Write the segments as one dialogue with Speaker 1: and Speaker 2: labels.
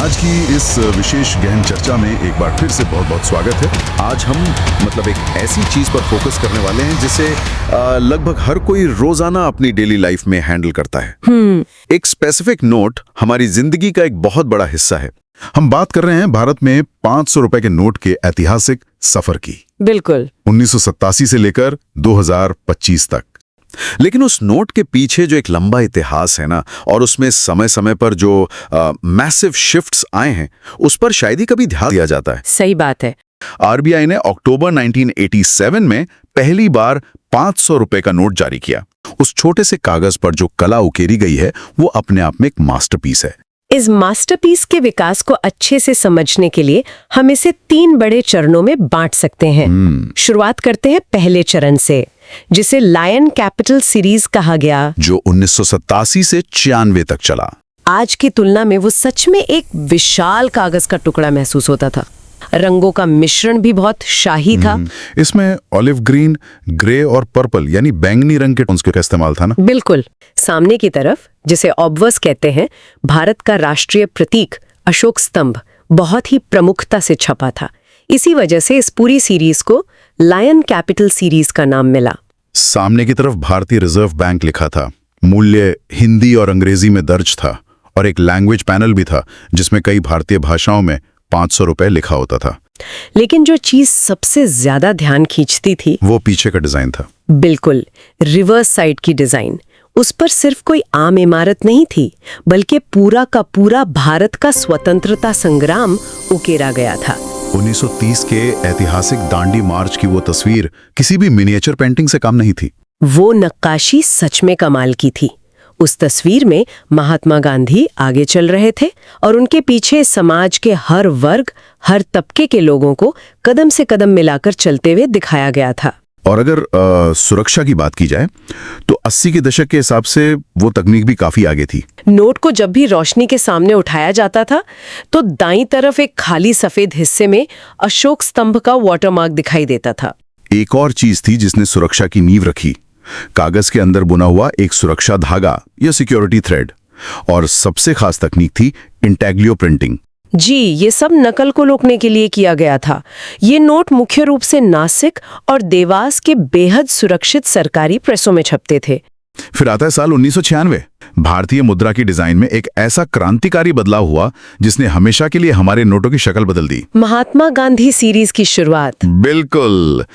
Speaker 1: आज की इस विशेष गहन चर्चा में एक बार फिर से बहुत बहुत स्वागत है। आज हम एक ऐसी चीज पर फोकस करने वाले हैं जिसे लगभग हर कोई रोजाना अपनी डेली लाइफ में हैंडल करता है। एक स्पेसिफिक नोट हमारी जिंदगी का एक बहुत बड़ा हिस्सा है। हम बात कर रहे हैं भारत में 500 रुपए के नोट के ऐतिहासिक सफर की।
Speaker 2: बिल्कुल
Speaker 1: 1987 से लेकर 2025 तक। लेकिन उस नोट के पीछे जो एक लंबा इतिहास है ना, और उसमें समय समय पर जो मैसिव शिफ्ट्स आए हैं, उस पर शायद ही कभी ध्यान दिया जाता है।
Speaker 2: सही बात है।
Speaker 1: आरबीआई ने अक्टूबर 1987 में पहली बार 500 रुपए का नोट जारी किया। उस छोटे से कागज पर जो कला उकेरी गई है वो अपने आप में एक मास्टरपीस है।
Speaker 2: इस मास्टरपीस के विकास को अच्छे से समझने के लिए हम इसे 3 बड़े चरणों में बांट सकते हैं। शुरुआत करते हैं पहले चरण से, जिसे लायन कैपिटल सीरीज कहा गया,
Speaker 1: जो 1987 से 96 तक चला।
Speaker 2: आज की तुलना में वो सच में एक विशाल कागज का टुकड़ा महसूस होता था। रंगों का मिश्रण भी बहुत शाही था।
Speaker 1: इसमें ऑलिव ग्रीन, ग्रे और पर्पल यानी बैंगनी रंग के टोन्स का इस्तेमाल था ना।
Speaker 2: बिल्कुल। सामने की तरफ, जिसे ऑब्वर्स कहते हैं, भारत का राष्ट्रीय प्रतीक अशोक स्तंभ बहुत ही प्रमुखता से छपा था। इसी वजह से इस पूरी सीरीज को लायन कैपिटल सीरीज का नाम मिला।
Speaker 1: सामने की तरफ भारतीय रिजर्व बैंक लिखा था। मूल्य हिंदी और अंग्रेजी में दर्ज था, और एक लैंग्वेज पैनल भी था जिसमें कई भारतीय भाषाओं में 500 रुपए लिखा होता था।
Speaker 2: लेकिन जो चीज सबसे ज्यादा ध्यान खींचती थी
Speaker 1: वो पीछे का डिजाइन था।
Speaker 2: बिल्कुल, रिवर्स साइड की डिजाइन। उस पर सिर्फ कोई आम इमारत नहीं थी, बल्कि पूरा का पूरा भारत का स्वतंत्रता संग्राम उकेरा गया था।
Speaker 1: 1930 के ऐतिहासिक दांडी मार्च की वो तस्वीर किसी भी मिनिएचर पेंटिंग से कम नहीं थी।
Speaker 2: वो नक्काशी सच में कमाल की थी। उस तस्वीर में महात्मा गांधी आगे चल रहे थे और उनके पीछे समाज के हर वर्ग, हर तबके के लोगों को कदम से कदम मिलाकर चलते हुए दिखाया गया था।
Speaker 1: और अगर सुरक्षा की बात की जाए तो 80 के दशक के हिसाब से वो तकनीक भी काफी आगे थी।
Speaker 2: नोट को जब भी रोशनी के सामने उठाया जाता था तो दाईं तरफ एक खाली सफेद हिस्से में अशोक स्तंभ का वाटरमार्क दिखाई देता था।
Speaker 1: एक और चीज थी जिसने सुरक्षा की नींव रखी, कागज के अंदर बुना हुआ एक सुरक्षा धागा या सिक्योरिटी थ्रेड। और सबसे खास तकनीक थी इंटैग्लियो प्रिंटिंग।
Speaker 2: जी, ये सब नकल को रोकने के लिए किया गया था। ये नोट मुख्य रूप से नासिक और देवास के बेहद सुरक्षित सरकारी प्रेसों में छपते थे।
Speaker 1: फिर आता है साल 1996। भारतीय मुद्रा की डिजाइन में एक ऐसा क्रांतिकारी बदलाव हुआ जिसने हमेशा के लिए हमारे नोटों की शक्ल बदल दी।
Speaker 2: महात्मा गांधी सीरीज की शुरुआत।
Speaker 1: बिल्कुल,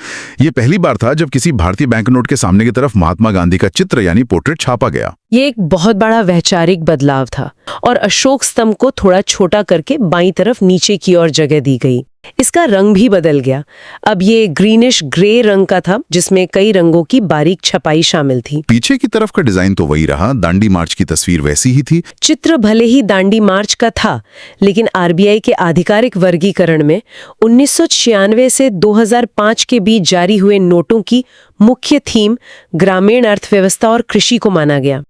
Speaker 1: ये पहली बार था जब किसी भारतीय बैंक नोट के सामने की तरफ महात्मा गांधी का चित्र यानी पोर्ट्रेट छापा गया। ये
Speaker 2: एक बहुत बड़ा वैचारिक बदलाव था, और अशोक स्तंभ को थोड़ा छोटा करके बाईं तरफ नीचे की ओर जगह दी गई। इसका रंग भी बदल गया। अब ये ग्रीनिश ग्रे रंग का था, जिसमें कई रंगों की बारीक छपाई शामिल थी।
Speaker 1: पीछे की तरफ का डिजाइन तो वही रहा, दांडी मार्च की तस्वीर वैसी ही थी।
Speaker 2: चित्र भले ही दांडी मार्च का था, लेकिन आरबीआई के आधिकारिक वर्गीकरण में 1996 से 2005 के बीच जारी हुए नोटों की मुख्य थीम ग्रामीण अर्थव्यवस्था और कृषि को माना गया।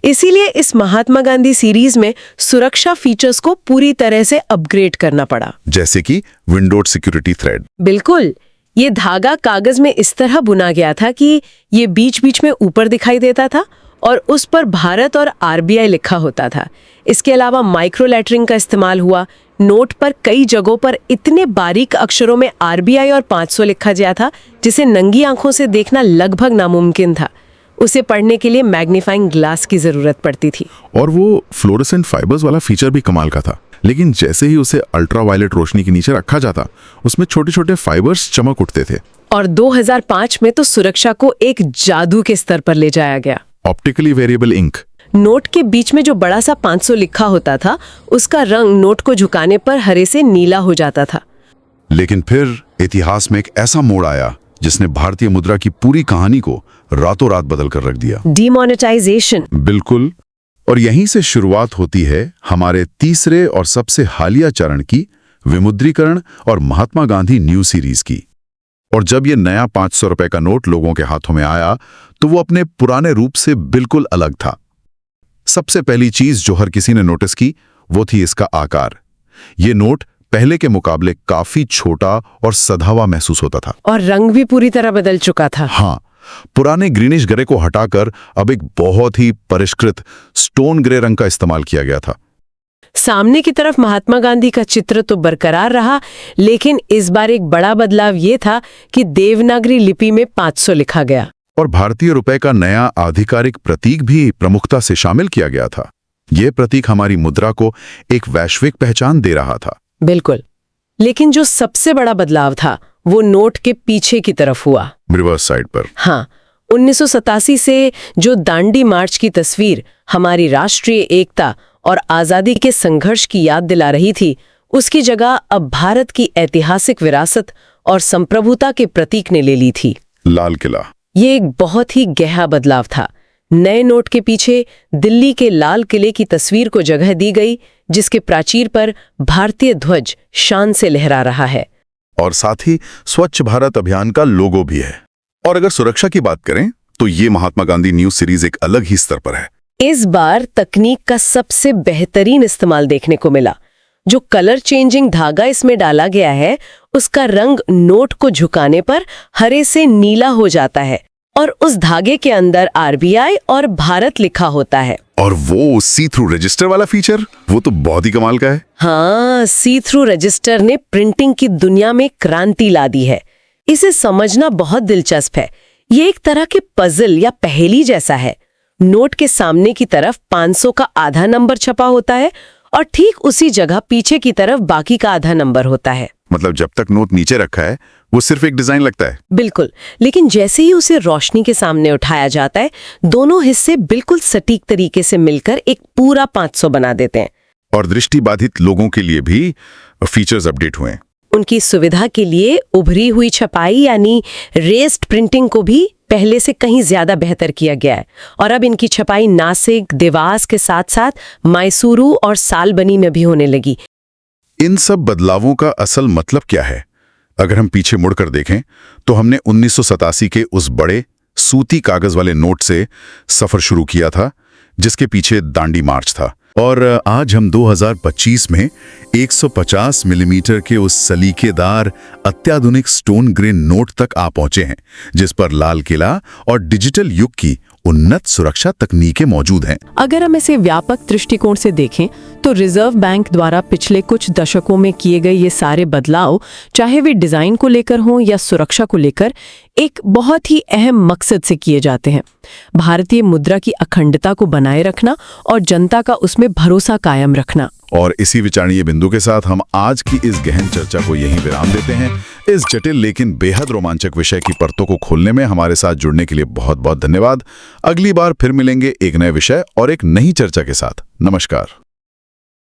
Speaker 2: इसीलिए इस महात्मा गांधी सीरीज में सुरक्षा फीचर्स को पूरी तरह से अपग्रेड करना पड़ा,
Speaker 1: जैसे कि विंडोड सिक्योरिटी थ्रेड।
Speaker 2: बिल्कुल, ये धागा कागज में इस तरह बुना गया था कि ये बीच बीच में ऊपर दिखाई देता था और उस पर भारत और आरबीआई लिखा होता था। इसके अलावा माइक्रो लेटरिंग का इस्तेमाल हुआ। नोट पर कई जगहों पर इतने बारीक अक्षरों में आरबीआई और 500 लिखा गया था जिसे नंगी आंखों से देखना लगभग नामुमकिन था। उसे पढ़ने के लिए मैग्नीफाइंग ग्लास की जरूरत पड़ती थी।
Speaker 1: और वो फ्लोरेसेंट फाइबर्स वाला फीचर भी कमाल का था। लेकिन जैसे ही उसे अल्ट्रावायलेट रोशनी के नीचे रखा जाता, उसमें छोटे छोटे फाइबर्स चमक उठते थे।
Speaker 2: और 2005 में तो सुरक्षा को एक जादू के स्तर पर ले जाया गया।
Speaker 1: Optically variable ink.
Speaker 2: नोट के बीच में जो बड़ा सा 500 लिखा होता था, उसका रंग नोट को झुकाने पर हरे से नीला हो जाता था।
Speaker 1: लेकिन फिर इतिहास में एक ऐसा मोड़ आया जिसने भारतीय मुद्रा की पूरी कहानी को रातों रात बदल कर रख दिया।
Speaker 2: डिमोनेटाइजेशन।
Speaker 1: बिल्कुल। और यहीं से शुरुआत होती है हमारे तीसरे और सबसे हालिया चरण की, विमुद्रीकरण और महात्मा गांधी न्यू सीरीज की। और जब ये नया 500 रुपए का नोट लोगों के हाथों में आया तो वो अपने पुराने रूप से बिल्कुल अलग था। सबसे पहली चीज जो हर किसी ने नोटिस की वो थी इसका आकार। ये नोट पहले के मुकाबले काफी छोटा और सधा हुआ महसूस होता था।
Speaker 2: और रंग भी पूरी तरह बदल चुका था।
Speaker 1: हाँ, पुराने ग्रीनिश ग्रे को हटाकर अब एक बहुत ही परिष्कृत स्टोन ग्रे रंग का इस्तेमाल किया गया था।
Speaker 2: सामने की तरफ महात्मा गांधी का चित्र तो बरकरार रहा, लेकिन इस बार एक बड़ा बदलाव ये था कि देवनागरी लिपि में 500 लिखा गया।
Speaker 1: और भारतीय रुपए का नया आधिकारिक प्रतीक भी प्रमुखता से शामिल किया गया था। ये प्रतीक हमारी मुद्रा को एक वैश्विक पहचान दे रहा था।
Speaker 2: बिल्कुल, लेकिन जो सबसे बड़ा बदलाव था वो नोट के पीछे की तरफ हुआ,
Speaker 1: रिवर्स साइड पर।
Speaker 2: हाँ, 1987 से जो दांडी मार्च की तस्वीर हमारी राष्ट्रीय एकता और आजादी के संघर्ष की याद दिला रही थी, उसकी जगह अब भारत की ऐतिहासिक विरासत और संप्रभुता के प्रतीक ने ले ली थी,
Speaker 1: लाल किला।
Speaker 2: ये एक बहुत ही गहरा बदलाव था। नए नोट के पीछे दिल्ली के लाल किले की तस्वीर को जगह दी गई, जिसके प्राचीर पर भारतीय ध्वज शान से लहरा रहा है।
Speaker 1: और साथ ही स्वच्छ भारत अभियान का लोगो भी है। और अगर सुरक्षा की बात करें तो ये महात्मा गांधी न्यूज सीरीज एक अलग ही स्तर पर है।
Speaker 2: इस बार तकनीक का सबसे बेहतरीन इस्तेमाल देखने को मिला। जो कलर चेंजिंग धागा इसमें डाला गया है, उसका रंग नोट को झुकाने पर हरे से नीला हो जाता है और उस धागे के अंदर आरबीआई और भारत लिखा होता है।
Speaker 1: और वो सी थ्रू रजिस्टर वाला फीचर, वो तो बहुत ही कमाल का है।
Speaker 2: हाँ, सी थ्रू रजिस्टर ने प्रिंटिंग की दुनिया में क्रांति ला दी है। इसे समझना बहुत दिलचस्प है। ये एक तरह के पजल या पहेली जैसा है। नोट के सामने की तरफ 500 का आधा नंबर छपा होता है और ठीक उसी जगह पीछे की तरफ बाकी का आधा नंबर होता है।
Speaker 1: मतलब जब तक नोट नीचे रखा है वो सिर्फ एक डिजाइन लगता है।
Speaker 2: बिल्कुल, लेकिन जैसे ही उसे रोशनी के सामने उठाया जाता है, दोनों हिस्से बिल्कुल सटीक तरीके से मिलकर एक पूरा 500 बना देते हैं।
Speaker 1: और दृष्टिबाधित लोगों के लिए भी फीचर्स अपडेट हुए।
Speaker 2: उनकी सुविधा के लिए उभरी हुई छपाई यानी रेस्ड प्रिंटिंग को भी पहले से कहीं ज्यादा बेहतर किया गया है और अब इनकी छपाई नासिक, देवास के साथ साथ मैसूरू और सालबनी में भी होने लगी।
Speaker 1: इन सब बदलावों का असल मतलब क्या है? अगर हम पीछे मुड़कर देखें तो हमने 1987 के उस बड़े सूती कागज वाले नोट से सफर शुरू किया था, जिसके पीछे दांडी मार्च था। और आज हम 2025 में 150 मिलीमीटर के उस सलीकेदार अत्याधुनिक स्टोन ग्रे नोट तक आ पहुंचे हैं, जिस पर लाल किला और डिजिटल युग की उन्नत सुरक्षा तकनीकें मौजूद हैं।
Speaker 3: अगर हम इसे व्यापक दृष्टिकोण से देखें तो रिजर्व बैंक द्वारा पिछले कुछ दशकों में किए गए ये सारे बदलाव, चाहे वे डिजाइन को लेकर हों या सुरक्षा को लेकर, एक बहुत ही अहम मकसद से किए जाते हैं। भारतीय मुद्रा की अखंडता को बनाए रखना और जनता का उसमें भरोसा कायम रखना।
Speaker 1: और इसी विचारणीय बिंदु के साथ हम आज की इस गहन चर्चा को यहीं विराम देते हैं। इस जटिल लेकिन बेहद रोमांचक विषय की परतों को खोलने में हमारे साथ जुड़ने के लिए बहुत बहुत धन्यवाद। अगली बार फिर मिलेंगे एक नए विषय और एक नई चर्चा के साथ। नमस्कार।